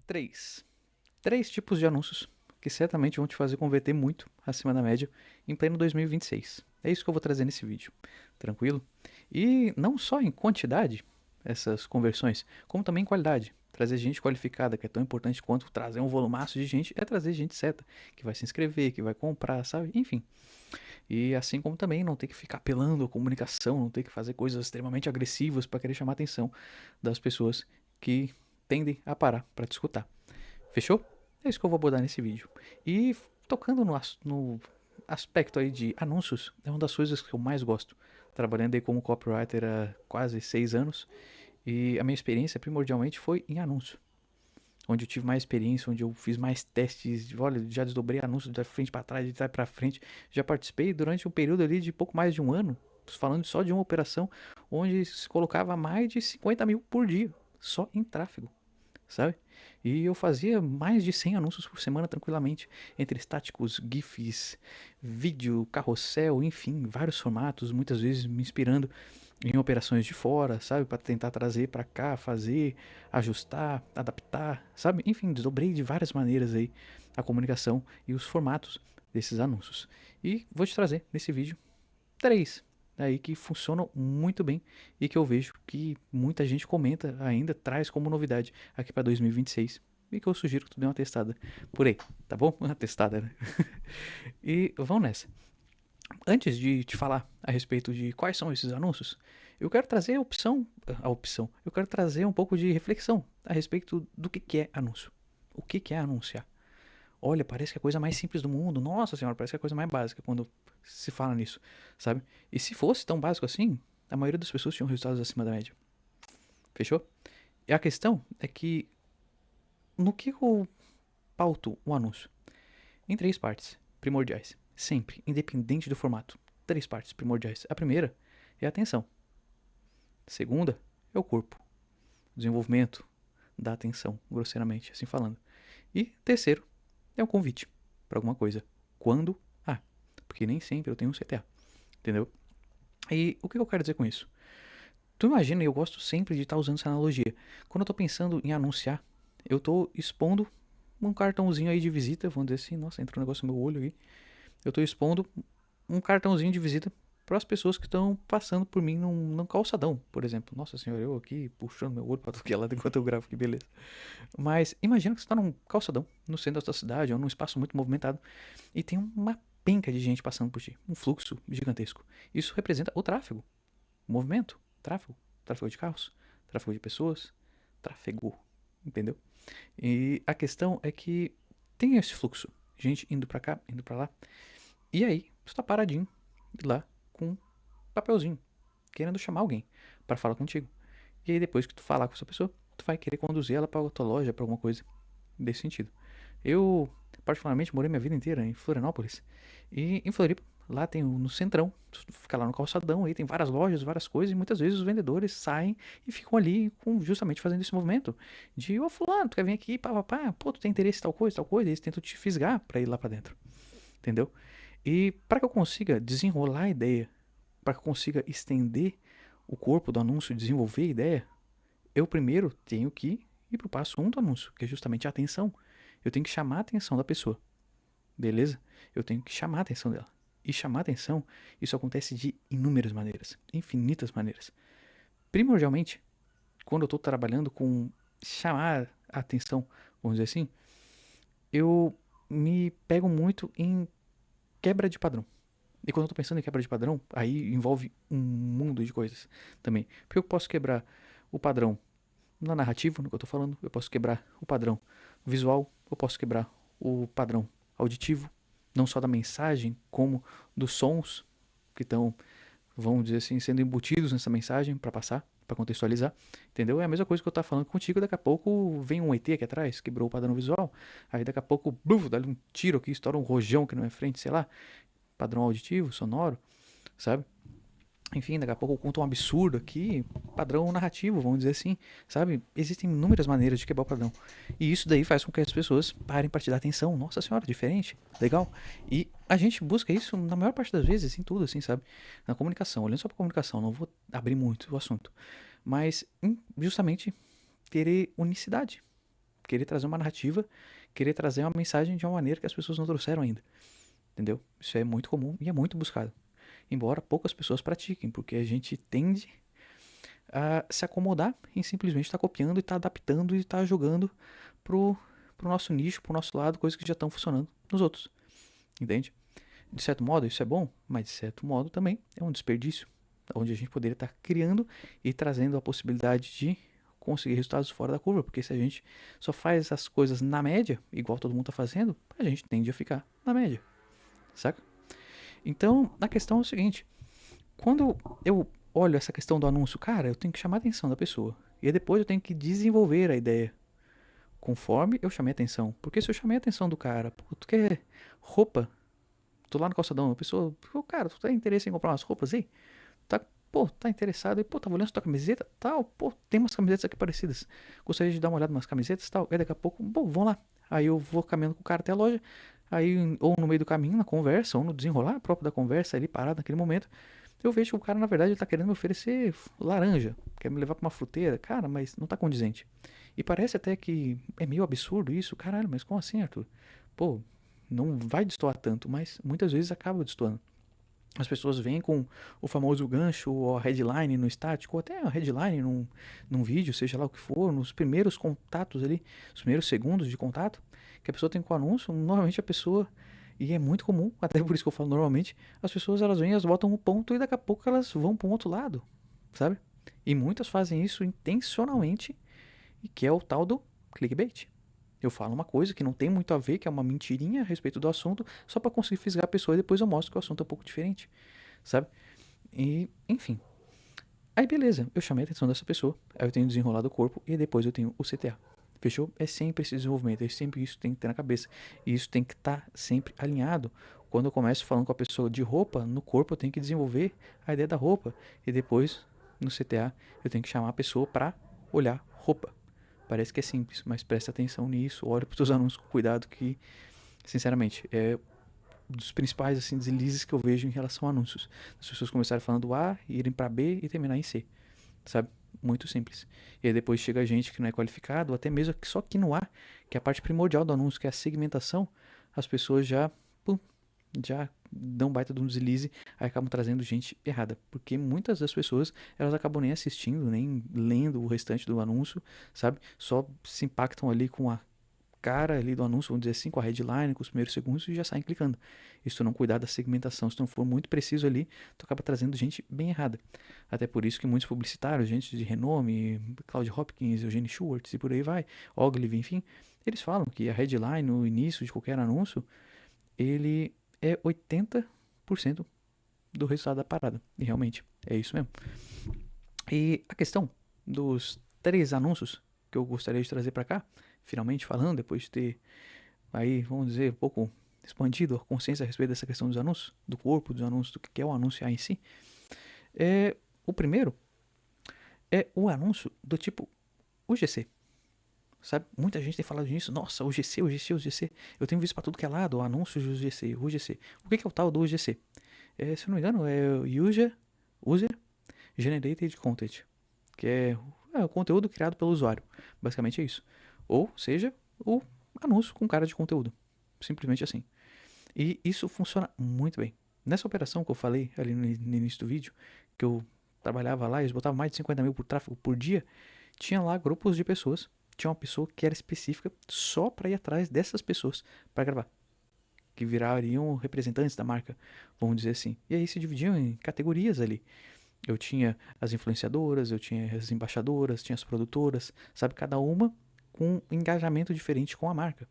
Três. Três tipos de anúncios que certamente vão te fazer converter muito acima da média em pleno 2026. É isso que eu vou trazer nesse vídeo, tranquilo? E não só em quantidade, essas conversões, como também em qualidade. Trazer gente qualificada, que é tão importante quanto trazer um volumaço de gente, é trazer gente certa, que vai se inscrever, que vai comprar, sabe? Enfim. E assim como também não ter que ficar apelando a comunicação, não ter que fazer coisas extremamente agressivas para querer chamar a atenção das pessoas que tendem a parar para te escutar. Fechou? É isso que eu vou abordar nesse vídeo. E tocando no aspecto aí de anúncios, é uma das coisas que eu mais gosto. Trabalhando aí como copywriter há quase 6 anos. E a minha experiência primordialmente foi em anúncio. Onde eu tive mais experiência, onde eu fiz mais testes. Olha, já desdobrei anúncios de frente para trás, de trás para frente. Já participei durante um período ali de pouco mais de um ano, falando só de uma operação, onde se colocava mais de 50 mil por dia, só em tráfego, sabe? E eu fazia mais de 100 anúncios por semana tranquilamente, entre estáticos, GIFs, vídeo, carrossel, enfim, vários formatos, muitas vezes me inspirando em operações de fora, sabe, para tentar trazer para cá, fazer, ajustar, adaptar, sabe? Enfim, desdobrei de várias maneiras aí a comunicação e os formatos desses anúncios. E vou te trazer nesse vídeo três aí que funcionam muito bem e que eu vejo que muita gente comenta ainda, traz como novidade aqui para 2026 e que eu sugiro que tu dê uma testada por aí, tá bom? Uma testada, né? E vamos nessa. Antes de te falar a respeito de quais são esses anúncios, eu quero trazer a opção, eu quero trazer um pouco de reflexão a respeito do que é anúncio. O que é anunciar? Olha, parece que é a coisa mais simples do mundo. Nossa senhora, parece que é a coisa mais básica quando se fala nisso, sabe? E se fosse tão básico assim, a maioria das pessoas tinham resultados acima da média. Fechou? E a questão é que no que eu pauto o anúncio? Em três partes primordiais. Sempre, independente do formato. Três partes primordiais. A primeira é a atenção. A segunda é o corpo. O desenvolvimento da atenção, grosseiramente, assim falando. E terceiro é um convite para alguma coisa. Quando? Ah, porque nem sempre eu tenho um CTA, entendeu? E o que eu quero dizer com isso? Tu imagina, eu gosto sempre de estar usando essa analogia. Quando eu tô pensando em anunciar, eu tô expondo um cartãozinho aí de visita, vamos dizer assim, nossa, entrou um negócio no meu olho aí. Eu tô expondo um cartãozinho de visita para as pessoas que estão passando por mim num calçadão, por exemplo. Nossa senhora, eu aqui puxando meu olho para todo que é lado enquanto eu gravo, que beleza. Mas imagina que você está num calçadão, no centro da sua cidade, ou num espaço muito movimentado, e tem uma penca de gente passando por ti, um fluxo gigantesco. Isso representa o tráfego, o movimento, tráfego de carros, tráfego de pessoas, tráfego, entendeu? E a questão é que tem esse fluxo, gente indo pra cá, indo pra lá, e aí você tá paradinho lá com um papelzinho, querendo chamar alguém para falar contigo. E aí depois que tu falar com essa pessoa, tu vai querer conduzir ela pra tua loja, pra alguma coisa desse sentido. Eu, particularmente, morei minha vida inteira em Florianópolis. E em Floripa, lá tem no centrão, tu fica lá no calçadão, aí tem várias lojas, várias coisas, e muitas vezes os vendedores saem e ficam ali justamente fazendo esse movimento de, ô fulano, tu quer vir aqui, pá, pá, pá, pô, tu tem interesse em tal coisa, e eles tentam te fisgar pra ir lá pra dentro, entendeu? E para que eu consiga desenrolar a ideia, para que eu consiga estender o corpo do anúncio, desenvolver a ideia, eu primeiro tenho que ir pro passo um do anúncio, que é justamente a atenção. Eu tenho que chamar a atenção da pessoa, beleza? Eu tenho que chamar a atenção dela. E chamar a atenção, isso acontece de inúmeras maneiras, infinitas maneiras. Primordialmente, quando eu estou trabalhando com chamar a atenção, vamos dizer assim, eu me pego muito em quebra de padrão. E quando eu tô pensando em quebra de padrão, aí envolve um mundo de coisas também. Porque eu posso quebrar o padrão na narrativa, no que eu tô falando, eu posso quebrar o padrão visual, eu posso quebrar o padrão auditivo, não só da mensagem, como dos sons que estão, vamos dizer assim, sendo embutidos nessa mensagem para passar, para contextualizar, entendeu? É a mesma coisa que eu tava falando contigo, daqui a pouco vem um ET aqui atrás, quebrou o padrão visual, aí daqui a pouco, bluf, dá-lhe um tiro aqui, estoura um rojão aqui na minha frente, sei lá, padrão auditivo, sonoro, sabe? Enfim, daqui a pouco eu conto um absurdo aqui, padrão narrativo, vamos dizer assim, sabe? Existem inúmeras maneiras de quebrar o padrão. E isso daí faz com que as pessoas parem para te dar atenção. Nossa senhora, diferente, legal. E a gente busca isso na maior parte das vezes, em tudo, assim, sabe? Na comunicação, olhando só pra comunicação, não vou abrir muito o assunto. Mas justamente querer unicidade, querer trazer uma narrativa, querer trazer uma mensagem de uma maneira que as pessoas não trouxeram ainda. Entendeu? Isso é muito comum e é muito buscado. Embora poucas pessoas pratiquem, porque a gente tende a se acomodar em simplesmente estar copiando e estar adaptando e estar jogando pro nosso nicho, pro nosso lado, coisas que já estão funcionando nos outros. Entende? De certo modo, isso é bom, mas de certo modo também é um desperdício, onde a gente poderia estar criando e trazendo a possibilidade de conseguir resultados fora da curva, porque se a gente só faz as coisas na média, igual todo mundo está fazendo, a gente tende a ficar na média, saca? Então, a questão é o seguinte, quando eu olho essa questão do anúncio, cara, eu tenho que chamar a atenção da pessoa, e depois eu tenho que desenvolver a ideia, conforme eu chamei a atenção, porque se eu chamei a atenção do cara, pô, tu quer roupa? Tô lá no calçadão, a pessoa, pô, cara, tu tem interesse em comprar umas roupas aí? Tá, pô, tá interessado? E, pô, tava olhando sua camiseta? Tal, pô, tem umas camisetas aqui parecidas. Gostaria de dar uma olhada nas camisetas tal. Aí daqui a pouco, pô, vão lá. Aí eu vou caminhando com o cara até a loja. Aí, ou no meio do caminho, na conversa, ou no desenrolar próprio da conversa ali, parado naquele momento, eu vejo que o cara, na verdade, ele tá querendo me oferecer laranja. Quer me levar pra uma fruteira. Cara, mas não tá condizente. E parece até que é meio absurdo isso. Caralho, mas como assim, Arthur? Pô, não vai destoar tanto, mas muitas vezes acaba destoando. As pessoas vêm com o famoso gancho ou a headline no estático, ou até a headline num vídeo, seja lá o que for, nos primeiros contatos ali, os primeiros segundos de contato que a pessoa tem com o anúncio, normalmente a pessoa, e é muito comum, até por isso que eu falo normalmente, as pessoas elas vêm, elas botam um ponto e daqui a pouco elas vão para um outro lado, sabe? E muitas fazem isso intencionalmente, e que é o tal do clickbait. Eu falo uma coisa que não tem muito a ver, que é uma mentirinha a respeito do assunto, só para conseguir fisgar a pessoa e depois eu mostro que o assunto é um pouco diferente, sabe? E, enfim. Aí beleza, eu chamei a atenção dessa pessoa, aí eu tenho desenrolado o corpo e depois eu tenho o CTA. Fechou? É sempre esse desenvolvimento, é sempre isso que tem que ter na cabeça. E isso tem que estar sempre alinhado. Quando eu começo falando com a pessoa de roupa, no corpo eu tenho que desenvolver a ideia da roupa. E depois, no CTA, eu tenho que chamar a pessoa para olhar roupa. Parece que é simples, mas presta atenção nisso, olha para os seus anúncios com cuidado que, sinceramente, é um dos principais assim, deslizes que eu vejo em relação a anúncios. As pessoas começarem falando A, irem para B e terminar em C, sabe? Muito simples. E aí depois chega gente que não é qualificado, ou até mesmo só que no A, que é a parte primordial do anúncio, que é a segmentação, as pessoas já, pum, já dão baita de um deslize, aí acabam trazendo gente errada, porque muitas das pessoas, elas acabam nem assistindo, nem lendo o restante do anúncio, sabe? Só se impactam ali com a cara ali do anúncio, vamos dizer assim, com a headline, com os primeiros segundos e já saem clicando. E se tu não cuidar da segmentação, se tu não for muito preciso ali, tu acaba trazendo gente bem errada. Até por isso que muitos publicitários, gente de renome, Claude Hopkins, Eugene Schwartz e por aí vai, Ogilvy, enfim, eles falam que a headline no início de qualquer anúncio, ele é 80% do resultado da parada. E realmente, é isso mesmo. E a questão dos 3 anúncios que eu gostaria de trazer para cá, finalmente falando, depois de ter aí, vamos dizer, um pouco expandido a consciência a respeito dessa questão dos anúncios, do corpo dos anúncios, do que é o anunciar em si, é o primeiro é o anúncio do tipo UGC. Sabe? Muita gente tem falado nisso. Nossa, UGC, UGC, UGC. Eu tenho visto pra tudo que é lado, anúncios de UGC, UGC. O que é o tal do UGC? Se eu não me engano, é User Generated Content, que é o conteúdo criado pelo usuário. Basicamente é isso. Ou seja, o anúncio com cara de conteúdo. Simplesmente assim. E isso funciona muito bem. Nessa operação que eu falei ali no início do vídeo, que eu trabalhava lá e eles botavam mais de 50 mil por tráfego por dia, tinha lá grupos de pessoas. Tinha uma pessoa que era específica só para ir atrás dessas pessoas para gravar. Que virariam representantes da marca, vamos dizer assim. E aí se dividiam em categorias ali. Eu tinha as influenciadoras, eu tinha as embaixadoras, tinha as produtoras, sabe? Cada uma com um engajamento diferente com a marca.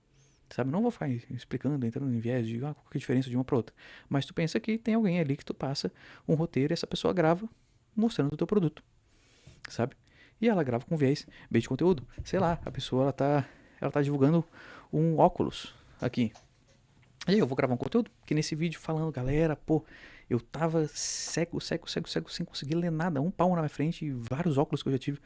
Sabe? Não vou ficar explicando, entrando em viés de qual é a diferença de uma para outra. Mas tu pensa que tem alguém ali que tu passa um roteiro e essa pessoa grava mostrando o teu produto. Sabe? E ela grava com viés bem de conteúdo. Sei lá, a pessoa ela tá divulgando um óculos aqui. E aí eu vou gravar um conteúdo que nesse vídeo falando, galera, pô, eu tava cego, sem conseguir ler nada, um palmo na minha frente e vários óculos que eu já tive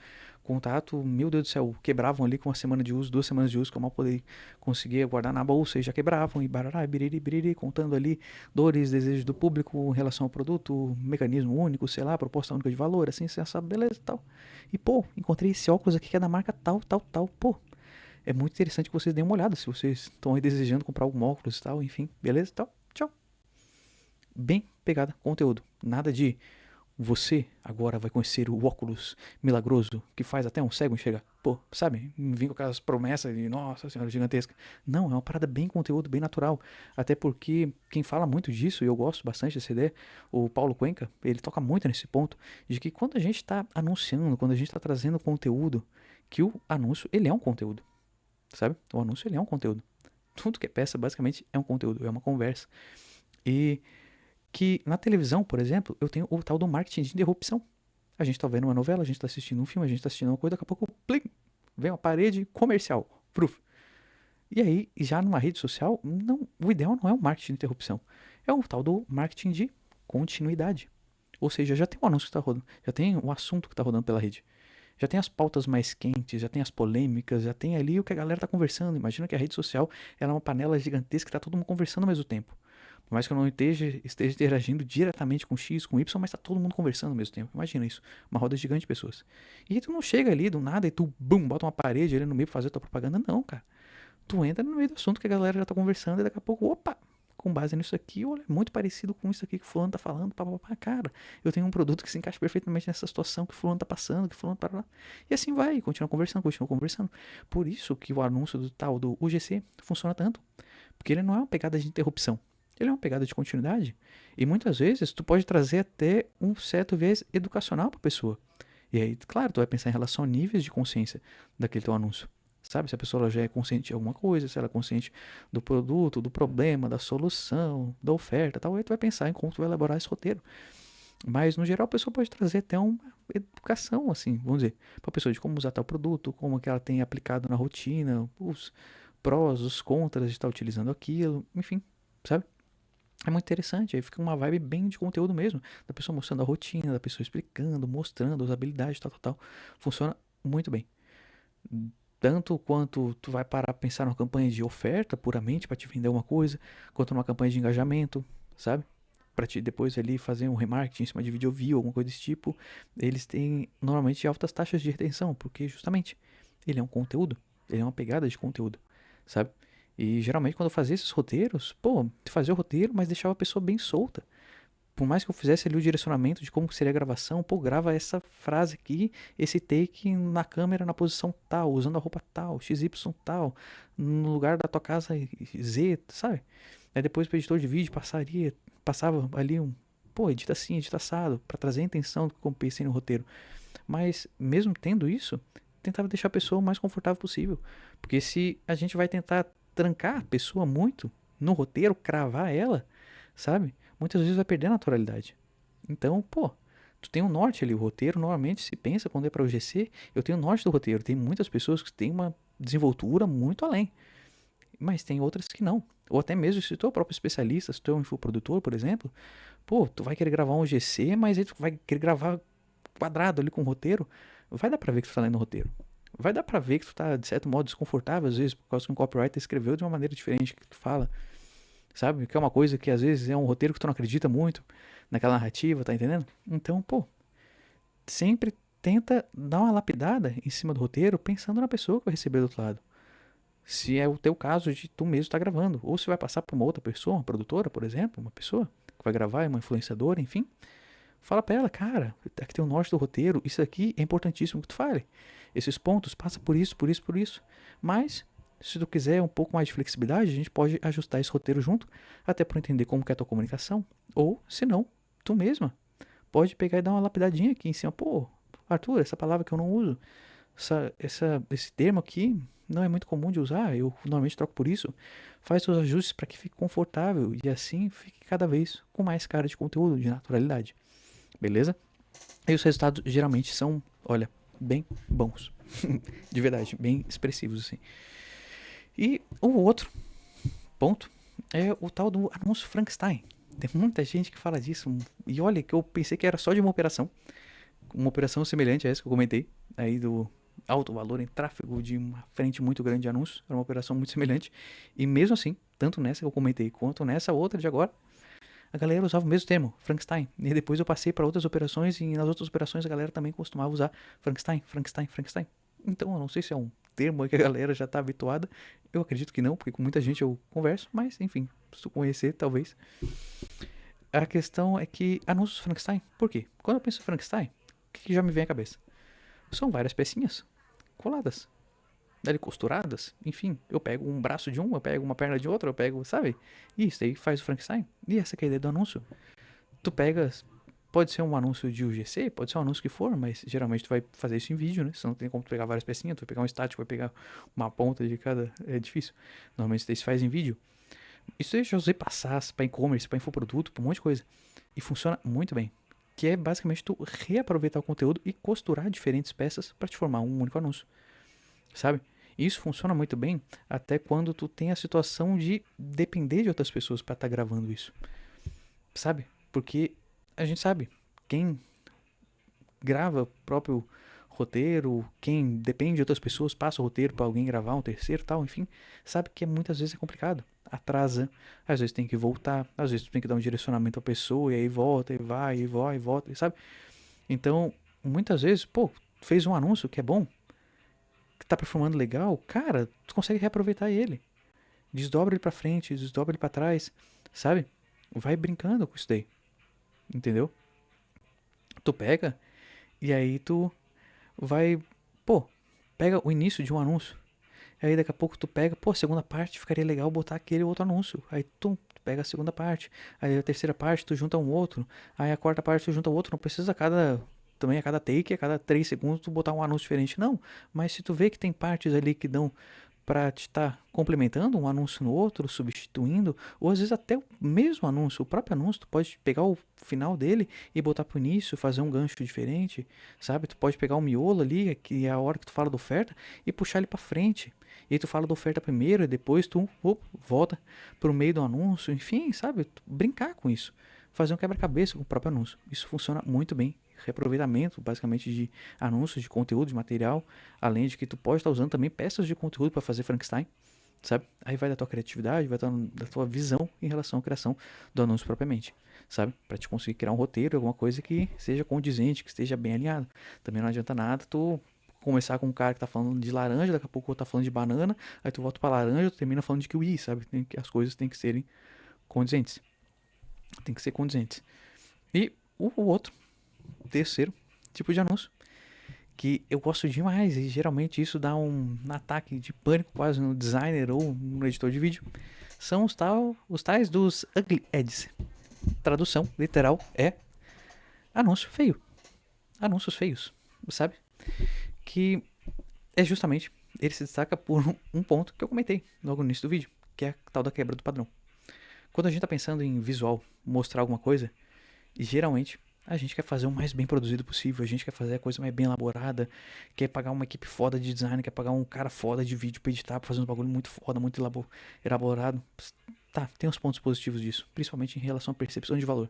contato, meu Deus do céu, quebravam ali com uma semana de uso, 2 semanas de uso, que eu mal poder conseguir guardar na bolsa e já quebravam, e barará, biriri, contando ali dores, desejos do público em relação ao produto, mecanismo único, sei lá, proposta única de valor, assim, essa beleza e tal. E pô, encontrei esse óculos aqui que é da marca tal, pô. É muito interessante que vocês deem uma olhada se vocês estão aí desejando comprar algum óculos e tal, enfim, beleza? Então, tchau. Bem pegada, conteúdo. Nada de você agora vai conhecer o óculos milagroso que faz até um cego enxergar. Pô, sabe? Vim com aquelas promessas de nossa senhora gigantesca. Não, é uma parada bem conteúdo, bem natural. Até porque quem fala muito disso, e eu gosto bastante dessa ideia, o Paulo Cuenca, ele toca muito nesse ponto, de que quando a gente está anunciando, quando a gente está trazendo conteúdo, que o anúncio, ele é um conteúdo, sabe? O anúncio, ele é um conteúdo. Tudo que é peça, basicamente, é um conteúdo, é uma conversa. E que na televisão, por exemplo, eu tenho o tal do marketing de interrupção. A gente tá vendo uma novela, a gente tá assistindo um filme, a gente tá assistindo uma coisa, daqui a pouco, plim, vem uma parede comercial. Proof. E aí, já numa rede social, não, o ideal não é o marketing de interrupção. É o tal do marketing de continuidade. Ou seja, já tem um anúncio que tá rodando, já tem um assunto que tá rodando pela rede. Já tem as pautas mais quentes, já tem as polêmicas, já tem ali o que a galera tá conversando. Imagina que a rede social ela é uma panela gigantesca que tá todo mundo conversando ao mesmo tempo. Por mais que eu não esteja interagindo diretamente com X, com Y, mas tá todo mundo conversando ao mesmo tempo. Imagina isso. Uma roda gigante de pessoas. E aí tu não chega ali do nada e tu, bum, bota uma parede ali no meio pra fazer tua propaganda. Não, cara. Tu entra no meio do assunto que a galera já tá conversando e daqui a pouco, opa, com base nisso aqui, olha, é muito parecido com isso aqui que o fulano tá falando, papapá, cara, eu tenho um produto que se encaixa perfeitamente nessa situação que o fulano tá passando, que o fulano tá lá. E assim vai, continua conversando, continua conversando. Por isso que o anúncio do tal do UGC funciona tanto. Porque ele não é uma pegada de interrupção. Ele é uma pegada de continuidade. E muitas vezes tu pode trazer até um certo viés educacional para a pessoa. E aí, claro, tu vai pensar em relação a níveis de consciência daquele teu anúncio. Sabe? Se a pessoa já é consciente de alguma coisa, se ela é consciente do produto, do problema, da solução, da oferta, tal, aí tu vai pensar em como tu vai elaborar esse roteiro. Mas, no geral, a pessoa pode trazer até uma educação, assim, vamos dizer, para a pessoa de como usar tal produto, como que ela tem aplicado na rotina, os prós, os contras de estar utilizando aquilo, enfim, sabe? É muito interessante, aí fica uma vibe bem de conteúdo mesmo, da pessoa mostrando a rotina, da pessoa explicando, mostrando as habilidades, tal, tal, tal. Funciona muito bem. Tanto quanto tu vai parar pra pensar numa campanha de oferta puramente para te vender uma coisa, quanto numa campanha de engajamento, sabe? Para te depois ali fazer um remarketing em cima de vídeo view, alguma coisa desse tipo, eles têm normalmente altas taxas de retenção, porque justamente ele é um conteúdo, ele é uma pegada de conteúdo, sabe? E geralmente quando eu fazia esses roteiros, pô, fazia o roteiro, mas deixava a pessoa bem solta. Por mais que eu fizesse ali o direcionamento de como seria a gravação, pô, grava essa frase aqui, esse take na câmera na posição tal, usando a roupa tal, XY tal, no lugar da tua casa Z, sabe? Aí depois o editor de vídeo passava ali um, pô, edita assim, edita assado, pra trazer a intenção do que eu pensei no roteiro. Mas mesmo tendo isso, tentava deixar a pessoa o mais confortável possível. Porque se a gente vai tentar trancar a pessoa muito no roteiro, cravar ela, sabe? Muitas vezes vai perder a naturalidade. Então, pô, tu tem um norte ali. O roteiro normalmente se pensa quando é para o GC, eu tenho o norte do roteiro. Tem muitas pessoas que têm uma desenvoltura muito além, mas tem outras que não. Ou até mesmo se tu é o próprio especialista, se tu é um infoprodutor, por exemplo, pô, tu vai querer gravar um GC, mas aí tu vai querer gravar quadrado ali com o roteiro, vai dar pra ver que tu tá lendo o roteiro. Vai dar pra ver que tu tá, de certo modo, desconfortável, às vezes, por causa que um copywriter escreveu de uma maneira diferente que tu fala, sabe? Que é uma coisa que, às vezes, é um roteiro que tu não acredita muito naquela narrativa, tá entendendo? Então, pô, sempre tenta dar uma lapidada em cima do roteiro, pensando na pessoa que vai receber do outro lado. Se é o teu caso de tu mesmo estar gravando, ou se vai passar pra uma outra pessoa, uma produtora, por exemplo, uma pessoa que vai gravar, uma influenciadora, enfim, fala pra ela, cara, aqui tem o norte do roteiro, isso aqui é importantíssimo que tu fale. Esses pontos, passa por isso, por isso, por isso. Mas, se tu quiser um pouco mais de flexibilidade, a gente pode ajustar esse roteiro junto, até para entender como que é a tua comunicação. Ou, se não, tu mesma pode pegar e dar uma lapidadinha aqui em cima. Pô, Arthur, essa palavra que eu não uso, esse termo aqui não é muito comum de usar, eu normalmente troco por isso. Faz seus ajustes para que fique confortável e assim fique cada vez com mais cara de conteúdo, de naturalidade. Beleza? E os resultados geralmente são, olha, bem bons. De verdade, bem expressivos, assim. E o outro ponto é o tal do anúncio Frankenstein. Tem muita gente que fala disso. E olha que eu pensei que era só de uma operação semelhante a essa que eu comentei, aí do alto valor em tráfego de uma frente muito grande de anúncios. Era uma operação muito semelhante. E mesmo assim, tanto nessa que eu comentei quanto nessa outra de agora, a galera usava o mesmo termo, Frankenstein. E depois eu passei para outras operações e nas outras operações a galera também costumava usar Frankenstein, Frankenstein, Frankenstein. Então eu não sei se é um termo que a galera já tá habituada. Eu acredito que não, porque com muita gente eu converso, mas enfim, se tu conhecer, talvez. A questão é que anúncios Frankenstein, por quê? Quando eu penso em Frankenstein, o que já me vem à cabeça? São várias pecinhas coladas, ali costuradas, enfim. Eu pego um braço de um, eu pego uma perna de outro, eu pego, sabe? E isso aí faz o Frankenstein. E essa que é a ideia do anúncio. Tu pegas, pode ser um anúncio de UGC, pode ser um anúncio que for, mas geralmente tu vai fazer isso em vídeo, né? Senão não tem como tu pegar várias pecinhas, tu vai pegar um estático, vai pegar uma ponta de cada, é difícil. Normalmente isso se faz em vídeo. Isso eu já usei pra SaaS, pra e-commerce, pra infoproduto, pra um monte de coisa. E funciona muito bem. Que é basicamente tu reaproveitar o conteúdo e costurar diferentes peças para te formar um único anúncio, sabe? Isso funciona muito bem até quando tu tem a situação de depender de outras pessoas para estar gravando isso, sabe? Porque a gente sabe, quem grava o próprio roteiro, quem depende de outras pessoas, passa o roteiro para alguém gravar, um terceiro tal, enfim, sabe que muitas vezes é complicado. Atrasa, às vezes tem que voltar, às vezes tu tem que dar um direcionamento à pessoa, e aí volta, e vai, e vai, e volta, sabe? Então, muitas vezes, pô, fez um anúncio que é bom, que tá performando legal, cara, tu consegue reaproveitar ele. Desdobra ele pra frente, desdobra ele pra trás, sabe? Vai brincando com isso daí, entendeu? Tu pega e aí tu vai, pô, pega o início de um anúncio. Aí daqui a pouco tu pega, pô, a segunda parte ficaria legal botar aquele outro anúncio. Aí tu pega a segunda parte. Aí a terceira parte tu junta um outro. Aí a quarta parte tu junta outro. Não precisa também a cada take, a cada 3 segundos tu botar um anúncio diferente, não. Mas se tu vê que tem partes ali que dão para te estar complementando um anúncio no outro, substituindo, ou às vezes até o mesmo anúncio, o próprio anúncio, tu pode pegar o final dele e botar pro início, fazer um gancho diferente, sabe? Tu pode pegar o miolo ali, que é a hora que tu fala da oferta, e puxar ele para frente. E aí tu fala da oferta primeiro, e depois tu volta pro meio do anúncio, enfim, sabe? Tu brincar com isso. Fazer um quebra-cabeça com o próprio anúncio. Isso funciona muito bem. Reaproveitamento, basicamente, de anúncios, de conteúdo, de material. Além de que tu pode estar usando também peças de conteúdo para fazer Frankenstein, sabe? Aí vai da tua criatividade, vai da tua visão em relação à criação do anúncio propriamente, sabe? Para te conseguir criar um roteiro, alguma coisa que seja condizente, que esteja bem alinhado. Também não adianta nada tu começar com um cara que tá falando de laranja, daqui a pouco tá falando de banana, aí tu volta pra laranja, tu termina falando de kiwi, sabe? As coisas têm que serem condizentes. Tem que ser condizentes. E o outro, terceiro tipo de anúncio, que eu gosto demais, e geralmente isso dá um ataque de pânico quase no designer ou no editor de vídeo, são os tais dos ugly ads. Tradução literal é anúncio feio. Anúncios feios, sabe? Que é justamente, ele se destaca por um ponto que eu comentei logo no início do vídeo, que é a tal da quebra do padrão. Quando a gente está pensando em visual, mostrar alguma coisa, geralmente a gente quer fazer o mais bem produzido possível, a gente quer fazer a coisa mais bem elaborada, quer pagar uma equipe foda de design, quer pagar um cara foda de vídeo pra editar, pra fazer um bagulho muito foda, muito elaborado. Tá, tem os pontos positivos disso, principalmente em relação à percepção de valor.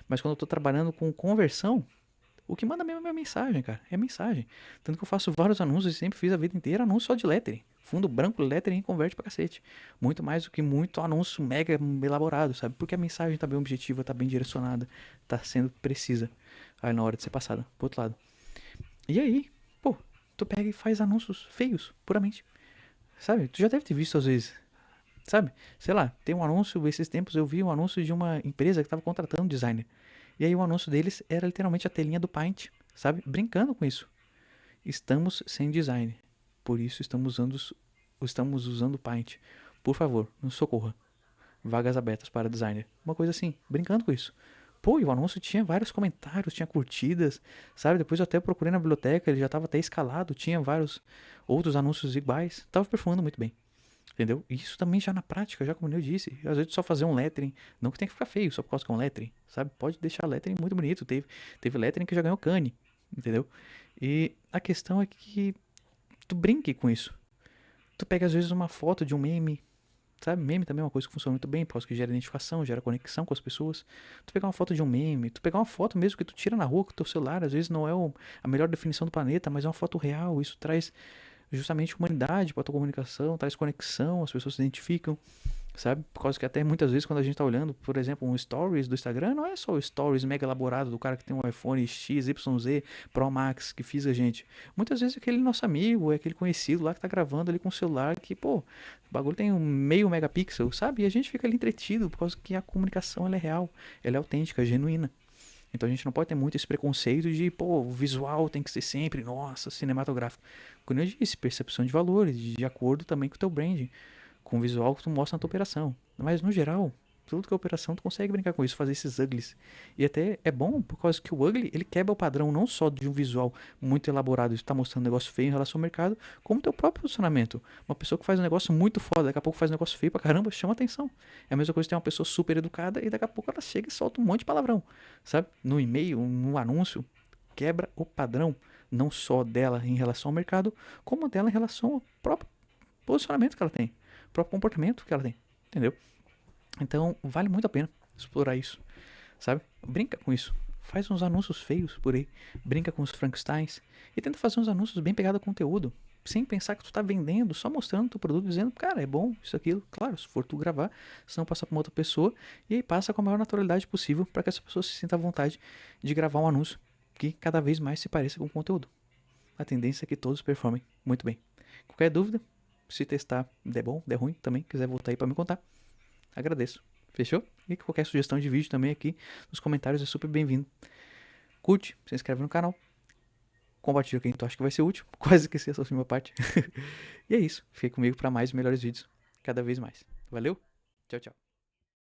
Mas quando eu tô trabalhando com conversão, o que manda mesmo é a minha mensagem, cara. É mensagem. Tanto que eu faço vários anúncios e sempre fiz a vida inteira anúncio só de lettering. Fundo branco, lettering converte pra cacete. Muito mais do que muito anúncio mega elaborado, sabe? Porque a mensagem tá bem objetiva, tá bem direcionada, tá sendo precisa aí na hora de ser passada pro outro lado. E aí, pô, tu pega e faz anúncios feios, puramente. Sabe? Tu já deve ter visto às vezes, sabe? Sei lá, tem um anúncio, esses tempos eu vi um anúncio de uma empresa que tava contratando um designer. E aí o anúncio deles era literalmente a telinha do Paint, sabe? Brincando com isso. Estamos sem design. Por isso estamos usando o Paint. Por favor, nos socorra. Vagas abertas para designer. Uma coisa assim, brincando com isso. Pô, e o anúncio tinha vários comentários, tinha curtidas, sabe? Depois eu até procurei na biblioteca, ele já estava até escalado, tinha vários outros anúncios iguais. Tava performando muito bem. Entendeu? E isso também já na prática, já como eu disse. Às vezes só fazer um lettering, não que tenha que ficar feio só por causa que é um lettering, sabe? Pode deixar lettering muito bonito. Teve lettering que já ganhou Cane, entendeu? E a questão é que tu brinque com isso. Tu pega às vezes uma foto de um meme, sabe? Meme também é uma coisa que funciona muito bem, por causa que gera identificação, gera conexão com as pessoas. Tu pegar uma foto de um meme, tu pegar uma foto mesmo que tu tira na rua com o teu celular, às vezes não é a melhor definição do planeta, mas é uma foto real, isso traz justamente humanidade para tua comunicação, traz conexão, as pessoas se identificam. sabe? Por causa que até muitas vezes quando a gente tá olhando, por exemplo, um stories do Instagram, não é só o stories mega elaborado do cara que tem um iPhone XYZ Pro Max que fiz a gente. Muitas vezes é aquele nosso amigo, é aquele conhecido lá que tá gravando ali com o celular que, pô, o bagulho tem um meio megapixel, sabe? E a gente fica ali entretido por causa que a comunicação ela é real, ela é autêntica, genuína. Então a gente não pode ter muito esse preconceito de, pô, o visual tem que ser sempre, nossa, cinematográfico. Como eu disse, percepção de valores, de acordo também com o teu branding, com o visual que tu mostra na tua operação. Mas no geral, tudo que é operação tu consegue brincar com isso, fazer esses uglies. E até é bom por causa que o ugly, ele quebra o padrão não só de um visual muito elaborado, de estar mostrando um negócio feio em relação ao mercado, como teu próprio posicionamento. Uma pessoa que faz um negócio muito foda, daqui a pouco faz um negócio feio pra caramba, chama atenção. É a mesma coisa que ter uma pessoa super educada e daqui a pouco ela chega e solta um monte de palavrão, sabe? No e-mail, no anúncio, quebra o padrão, não só dela em relação ao mercado, como dela em relação ao próprio posicionamento que ela tem, o próprio comportamento que ela tem, entendeu? Então, vale muito a pena explorar isso, sabe? Brinca com isso. Faz uns anúncios feios por aí. Brinca com os Frankensteins. E tenta fazer uns anúncios bem pegados a conteúdo. Sem pensar que tu tá vendendo, só mostrando teu produto, dizendo, cara, é bom, isso, aquilo. Claro, se for tu gravar, se não passar pra uma outra pessoa. E aí passa com a maior naturalidade possível para que essa pessoa se sinta à vontade de gravar um anúncio que cada vez mais se pareça com o conteúdo. A tendência é que todos performem muito bem. Qualquer dúvida, se testar der bom, der ruim também, quiser voltar aí pra me contar, agradeço. Fechou? E qualquer sugestão de vídeo também aqui nos comentários é super bem-vindo. Curte, se inscreve no canal, compartilha quem tu acha que vai ser útil, quase que essa é a sua parte. E é isso, fique comigo para mais e melhores vídeos, cada vez mais. Valeu, tchau, tchau.